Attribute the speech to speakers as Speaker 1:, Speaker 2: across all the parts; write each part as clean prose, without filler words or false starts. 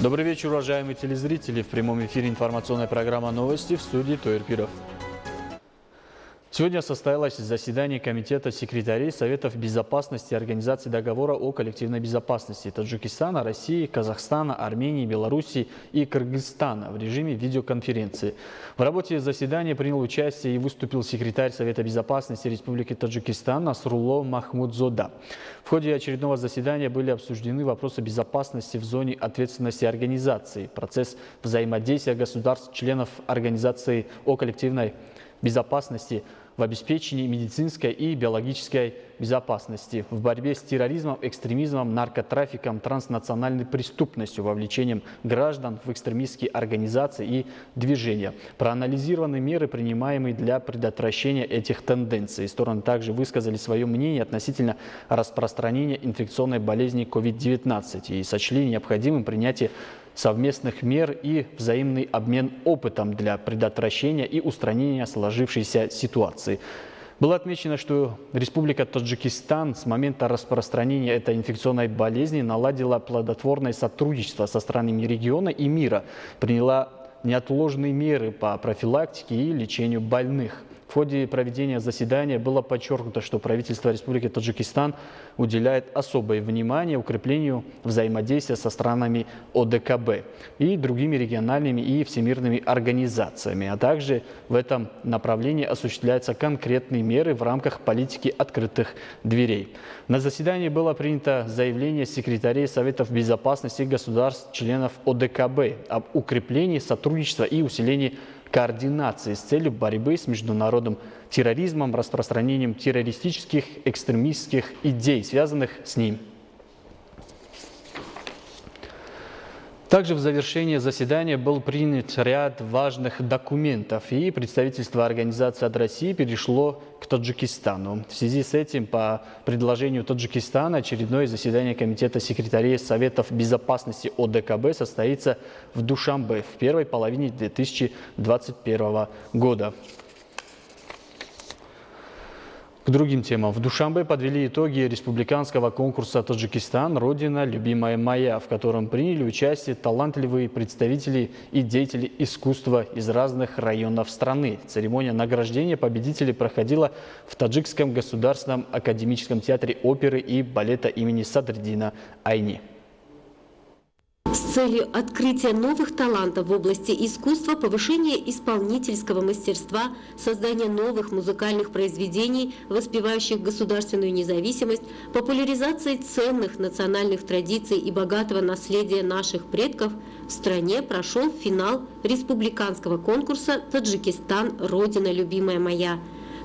Speaker 1: Добрый вечер, уважаемые телезрители. В прямом эфире информационная программа «Новости», в студии Тойр Пиров. Сегодня состоялось заседание Комитета секретарей Советов безопасности Организации договора о коллективной безопасности Таджикистана, России, Казахстана, Армении, Белоруссии и Кыргызстана в режиме видеоконференции. В работе заседания принял участие и выступил секретарь Совета безопасности Республики Таджикистан Насрулло Махмудзода. В ходе очередного заседания были обсуждены вопросы безопасности в зоне ответственности организации, процесс взаимодействия государств-членов Организации о коллективной безопасности в обеспечении медицинской и биологической безопасности, в борьбе с терроризмом, экстремизмом, наркотрафиком, транснациональной преступностью, вовлечением граждан в экстремистские организации и движения. Проанализированы меры, принимаемые для предотвращения этих тенденций. Стороны также высказали свое мнение относительно распространения инфекционной болезни COVID-19 и сочли необходимым принятие совместных мер и взаимный обмен опытом для предотвращения и устранения сложившейся ситуации. Было отмечено, что Республика Таджикистан с момента распространения этой инфекционной болезни наладила плодотворное сотрудничество со странами региона и мира, приняла неотложные меры по профилактике и лечению больных. В ходе проведения заседания было подчеркнуто, что правительство Республики Таджикистан уделяет особое внимание укреплению взаимодействия со странами ОДКБ и другими региональными и всемирными организациями, а также в этом направлении осуществляются конкретные меры в рамках политики открытых дверей. На заседании было принято заявление секретарей Советов безопасности государств-членов ОДКБ об укреплении сотрудничества и усилении координации с целью борьбы с международным терроризмом, распространением террористических, экстремистских идей, связанных с ним. Также в завершении заседания был принят ряд важных документов, и представительство организации от России перешло к Таджикистану. В связи с этим, по предложению Таджикистана, очередное заседание Комитета секретарей Советов безопасности ОДКБ состоится в Душанбе в первой половине 2021 года. К другим темам. В Душанбе подвели итоги республиканского конкурса «Таджикистан. Родина, любимая моя», в котором приняли участие талантливые представители и деятели искусства из разных районов страны. Церемония награждения победителей проходила в Таджикском государственном академическом театре оперы и балета имени Садриддина Айни.
Speaker 2: С целью открытия новых талантов в области искусства, повышения исполнительского мастерства, создания новых музыкальных произведений, воспевающих государственную независимость, популяризации ценных национальных традиций и богатого наследия наших предков, в стране прошел финал республиканского конкурса «Таджикистан. Родина, любимая моя».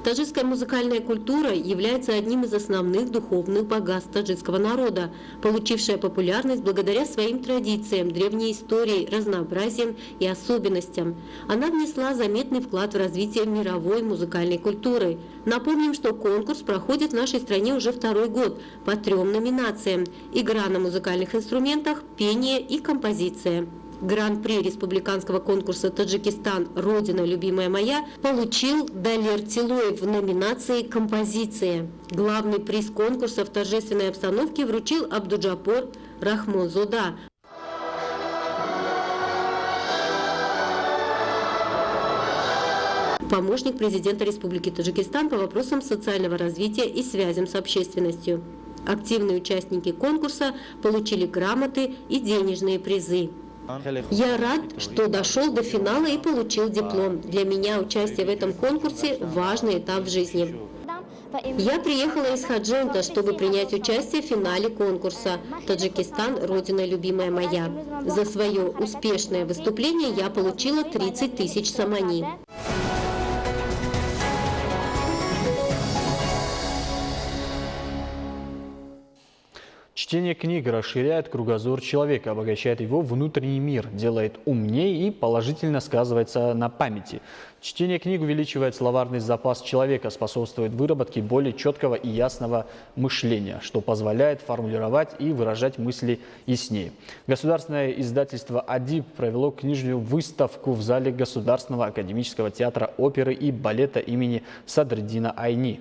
Speaker 2: Таджикская музыкальная культура является одним из основных духовных богатств таджикского народа, получившая популярность благодаря своим традициям, древней истории, разнообразиям и особенностям. Она внесла заметный вклад в развитие мировой музыкальной культуры. Напомним, что конкурс проходит в нашей стране уже второй год по 3 номинациям: игра на музыкальных инструментах, пение и композиция. Гран-при республиканского конкурса «Таджикистан. Родина, любимая моя» получил Далер Тилоев в номинации «Композиция». Главный приз конкурса в торжественной обстановке вручил Абдуджапор Рахмонзода. Помощник президента Республики Таджикистан по вопросам социального развития и связям с общественностью. Активные участники конкурса получили грамоты и денежные призы. Я рад, что дошел до финала и получил диплом. Для меня участие в этом конкурсе – важный этап в жизни. Я приехала из Хаджента, чтобы принять участие в финале конкурса «Таджикистан. Родина, любимая моя». За свое успешное выступление я получила 30 тысяч самани.
Speaker 1: Чтение книг расширяет кругозор человека, обогащает его внутренний мир, делает умнее и положительно сказывается на памяти. Чтение книг увеличивает словарный запас человека, способствует выработке более четкого и ясного мышления, что позволяет формулировать и выражать мысли яснее. Государственное издательство «Адиб» провело книжную выставку в зале Государственного академического театра оперы и балета имени Садриддина Айни.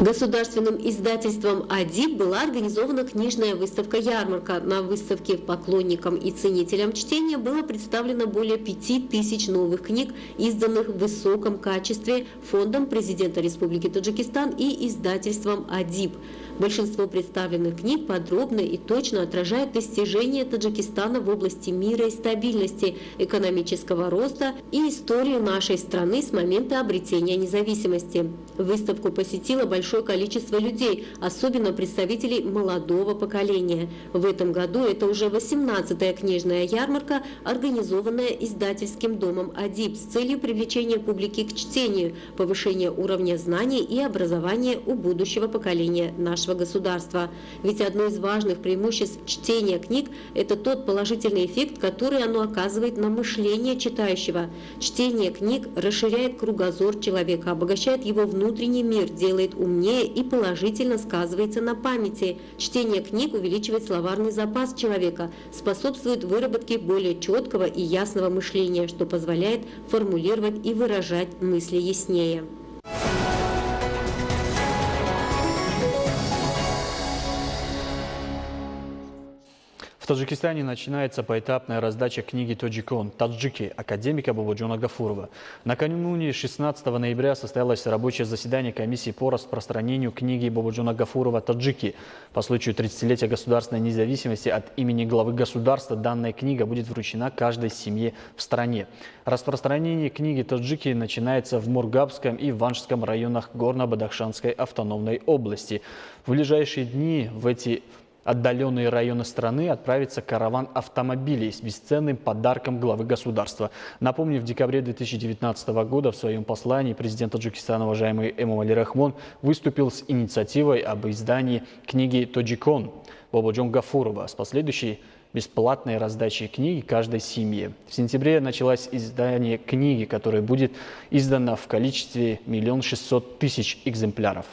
Speaker 2: Государственным издательством «Адиб» была организована книжная выставка-ярмарка. На выставке поклонникам и ценителям чтения было представлено более 5000 новых книг, изданных в высоком качестве Фондом президента Республики Таджикистан и издательством «Адиб». Большинство представленных книг подробно и точно отражают достижения Таджикистана в области мира и стабильности, экономического роста и историю нашей страны с момента обретения независимости. Выставку посетило большое количество людей, особенно представителей молодого поколения. В этом году это уже 18-я книжная ярмарка, организованная издательским домом «Адиб» с целью привлечения публики к чтению, повышения уровня знаний и образования у будущего поколения нашего государства. Ведь одно из важных преимуществ чтения книг – это тот положительный эффект, который оно оказывает на мышление читающего. Чтение книг расширяет кругозор человека, обогащает его внутренний мир, делает умнее и положительно сказывается на памяти. Чтение книг увеличивает словарный запас человека, способствует выработке более четкого и ясного мышления, что позволяет формулировать и выражать мысли яснее.
Speaker 1: В Таджикистане начинается поэтапная раздача книги «Тоджикон» «Таджики» академика Бободжона Гафурова. Накануне 16 ноября состоялось рабочее заседание комиссии по распространению книги Бободжона Гафурова «Таджики». По случаю 30-летия государственной независимости от имени главы государства данная книга будет вручена каждой семье в стране. Распространение книги «Таджики» начинается в Мургабском и Ванжском районах Горно-Бадахшанской автономной области. В ближайшие дни в эти отдаленные районы страны отправится караван автомобилей с бесценным подарком главы государства. Напомню, в декабре 2019 года в своем послании президент Таджикистана, уважаемый Эмомали Рахмон, выступил с инициативой об издании книги «Тоджикон» Бободжон Гафурова с последующей бесплатной раздачей книги каждой семье. В сентябре началось издание книги, которая будет издана в количестве 1 600 000 экземпляров.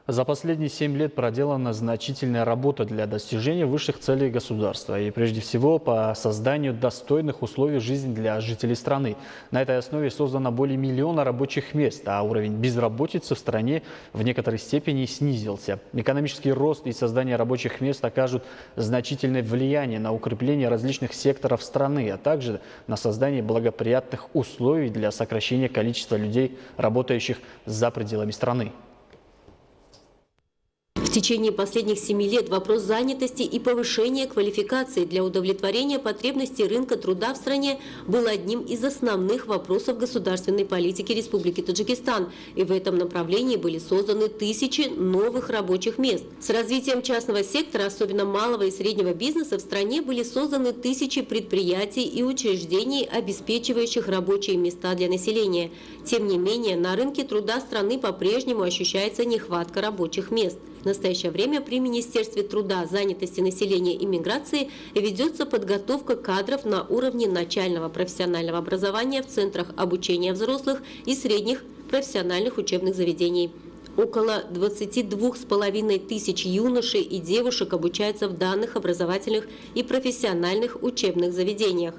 Speaker 1: За последние 7 лет проделана значительная работа для достижения высших целей государства и прежде всего по созданию достойных условий жизни для жителей страны. На этой основе создано более 1 миллиона рабочих мест, а уровень безработицы в стране в некоторой степени снизился. Экономический рост и создание рабочих мест окажут значительное влияние на укрепление различных секторов страны, а также на создание благоприятных условий для сокращения количества людей, работающих за пределами страны.
Speaker 2: В течение последних 7 лет вопрос занятости и повышения квалификации для удовлетворения потребностей рынка труда в стране был одним из основных вопросов государственной политики Республики Таджикистан. И в этом направлении были созданы тысячи новых рабочих мест. С развитием частного сектора, особенно малого и среднего бизнеса, в стране были созданы тысячи предприятий и учреждений, обеспечивающих рабочие места для населения. Тем не менее, на рынке труда страны по-прежнему ощущается нехватка рабочих мест. В настоящее время при Министерстве труда, занятости населения и миграции ведется подготовка кадров на уровне начального профессионального образования в центрах обучения взрослых и средних профессиональных учебных заведений. Около 22,5 тысяч юношей и девушек обучаются в данных образовательных и профессиональных учебных заведениях.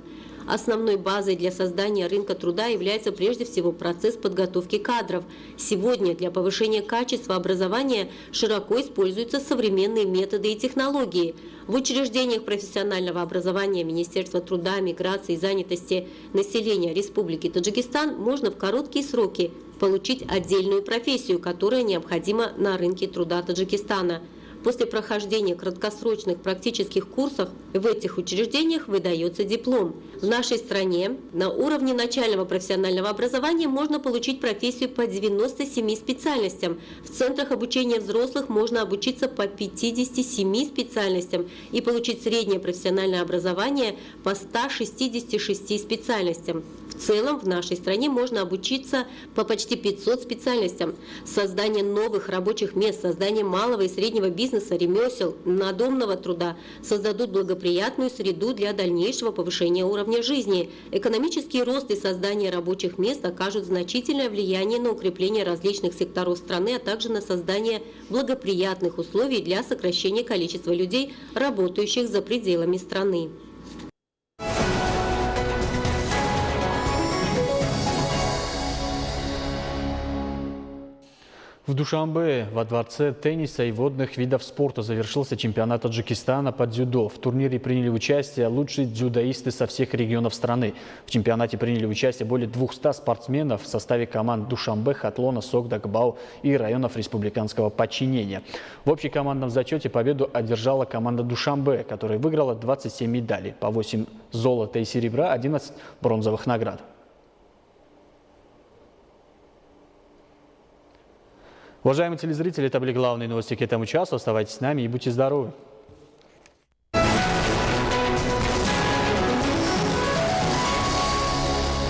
Speaker 2: Основной базой для создания рынка труда является прежде всего процесс подготовки кадров. Сегодня для повышения качества образования широко используются современные методы и технологии. В учреждениях профессионального образования Министерства труда, миграции и занятости населения Республики Таджикистан можно в короткие сроки получить отдельную профессию, которая необходима на рынке труда Таджикистана. После прохождения краткосрочных практических курсов в этих учреждениях выдается диплом. В нашей стране на уровне начального профессионального образования можно получить профессию по 97 специальностям. В центрах обучения взрослых можно обучиться по 57 специальностям и получить среднее профессиональное образование по 166 специальностям. В целом в нашей стране можно обучиться по почти 500 специальностям. Создание новых рабочих мест, создание малого и среднего бизнеса, ремесел, надомного труда создадут благоприятную среду для дальнейшего повышения уровня жизни. Экономический рост и создание рабочих мест окажут значительное влияние на укрепление различных секторов страны, а также на создание благоприятных условий для сокращения количества людей, работающих за пределами страны.
Speaker 1: В Душанбе во дворце тенниса и водных видов спорта завершился чемпионат Таджикистана по дзюдо. В турнире приняли участие лучшие дзюдоисты со всех регионов страны. В чемпионате приняли участие более 200 спортсменов в составе команд Душанбе, Хатлона, Согдакбау и районов республиканского подчинения. В общекомандном зачете победу одержала команда Душанбе, которая выиграла 27 медалей, по 8 золота и серебра, 11 бронзовых наград. Уважаемые телезрители, это были главные новости к этому часу. Оставайтесь с нами и будьте здоровы.